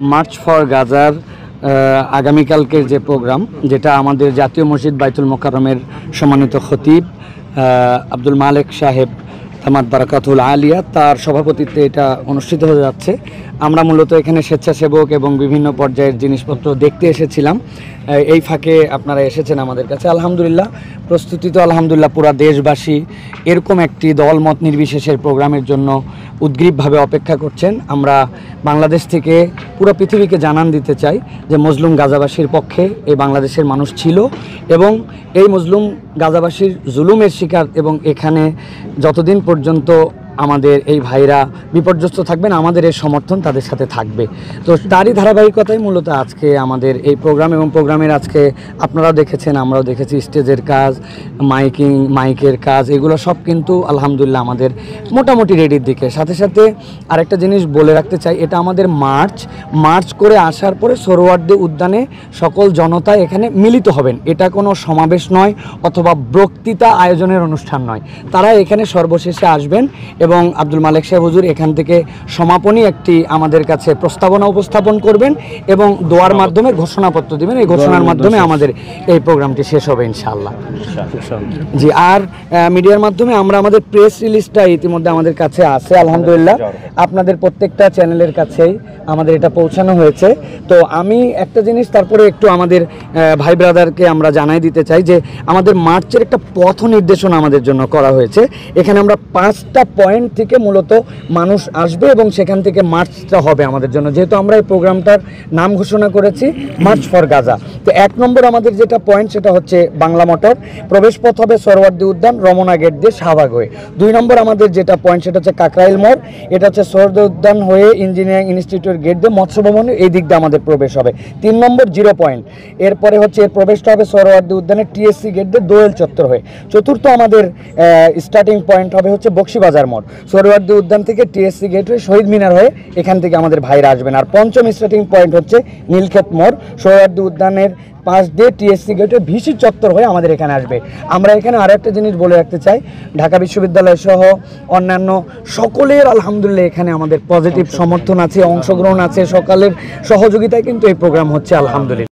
March for গাজার আগামীকালকের যে প্রোগ্রাম, যেটা আমাদের জাতীয় মসজিদ বাইতুল মোকাররমের সম্মানিত খতিব আব্দুল মালেক সাহেব তামাদ বারাকাতুল আলিয়া তার সভাপতিত্বে এটা অনুষ্ঠিত হয়ে যাচ্ছে। আমরা মূলত এখানে স্বেচ্ছাসেবক এবং বিভিন্ন পর্যায়ের জিনিসপত্র দেখতে এসেছিলাম। এই ফাঁকে আপনারা এসেছেন আমাদের কাছে। আলহামদুলিল্লাহ, প্রস্তুতি তো আলহামদুলিল্লাহ পুরা দেশবাসী এরকম একটি দলমত নির্বিশেষের প্রোগ্রামের জন্য উদ্গ্রীবভাবে অপেক্ষা করছেন। আমরা বাংলাদেশ থেকে পুরো পৃথিবীকে জানান দিতে চাই যে মজলুম গাজাবাসীর পক্ষে এই বাংলাদেশের মানুষ ছিল এবং এই মজলুম গাজাবাসীর জুলুমের শিকার এবং এখানে যতদিন পর্যন্ত আমাদের এই ভাইরা বিপর্যস্ত থাকবেন, আমাদের এই সমর্থন তাদের সাথে থাকবে। তো তারই ধারাবাহিকতায় মূলত আজকে আমাদের এই প্রোগ্রাম এবং প্রোগ্রামের আজকে আপনারাও দেখেছেন, আমরাও দেখেছি মাইকের কাজ, এগুলো সব কিন্তু আলহামদুলিল্লাহ আমাদের মোটামুটি রেডির দিকে। সাথে সাথে আরেকটা জিনিস বলে রাখতে চাই, এটা আমাদের মার্চ করে আসার পরে সোহরাওয়ার্দী উদ্যানে সকল জনতা এখানে মিলিত হবেন। এটা কোনো সমাবেশ নয় অথবা বক্তৃতা আয়োজনের অনুষ্ঠান নয়। তারা এখানে সর্বশেষে আসবেন এবং আব্দুল মালেক সাহেব হুজুর এখান থেকে সমাপনী একটি আমাদের কাছে প্রস্তাবনা উপস্থাপন করবেন এবং দোয়ার মাধ্যমে ঘোষণাপত্র দিবেন। এই ঘোষণার মাধ্যমে আমাদের এই প্রোগ্রামটি শেষ হবে ইনশাআল্লাহ। জি, আর মিডিয়ার মাধ্যমে আমরা আমাদের প্রেস রিলিজটা ইতিমধ্যে আমাদের কাছে আছে আলহামদুলিল্লাহ। আপনাদের প্রত্যেকটা চ্যানেলের কাছেই আমাদের এটা পৌঁছানো হয়েছে। তো আমি একটা জিনিস তারপরে একটু আমাদের ভাই ব্রাদারকে আমরা জানাই দিতে চাই যে আমাদের মার্চের একটা পথ নির্দেশনা আমাদের জন্য করা হয়েছে। এখানে আমরা 5টা পয়েন্ট থেকে মূলত মানুষ আসবে এবং সেখান থেকে মার্চটা হবে আমাদের জন্য, যেহেতু আমরা এই প্রোগ্রামটার নাম ঘোষণা করেছি মার্চ ফর গাজা। তো 1 নম্বর আমাদের যেটা পয়েন্ট সেটা হচ্ছে বাংলা মোটর, প্রবেশ পথ হবে সোহরাওয়ার্দী উদ্যান রমনা গেট দিয়ে শাহবাগ হয়ে। 2 নম্বর আমাদের যেটা পয়েন্ট সেটা হচ্ছে কাকরাইল মোড়, এটা হচ্ছে সোহরাওয়ার্দী উদ্যান হয়ে ইঞ্জিনিয়ারিং ইনস্টিটিউট গেট দিয়ে মৎস্য ভবনের এই দিক দিয়ে আমাদের প্রবেশ হবে। 3 নম্বর 0 পয়েন্ট, এরপরে হচ্ছে এর প্রবেশটা হবে সোহরাওয়ার্দী উদ্যানের টিএসসি গেট দিয়ে দোয়েল চত্বর হয়ে। 4র্থ আমাদের স্টার্টিং পয়েন্ট হবে হচ্ছে বক্সিবাজার মোড়, সোহরাওয়ার্দী উদ্যান থেকে টিএসসি গেট হয়ে শহীদ মিনার হয়ে এখান থেকে আমাদের ভাইরা আসবেন। আর 5ম স্টার্টিং পয়েন্ট হচ্ছে নীলক্ষেত মোড়, সোহরাওয়ার্দী উদ্যানের পাশ দিয়ে টিএসসি গেট হয়ে ভিসি চত্বর হয়ে আমাদের এখানে আসবে। আমরা এখানে আরও একটা জিনিস বলে রাখতে চাই, ঢাকা বিশ্ববিদ্যালয় সহ অন্যান্য সকলের আলহামদুলিল্লাহ এখানে আমাদের পজিটিভ সমর্থন আছে, অংশগ্রহণ আছে, সকালের সহযোগিতায় কিন্তু এই প্রোগ্রাম হচ্ছে আলহামদুলিল্লাহ।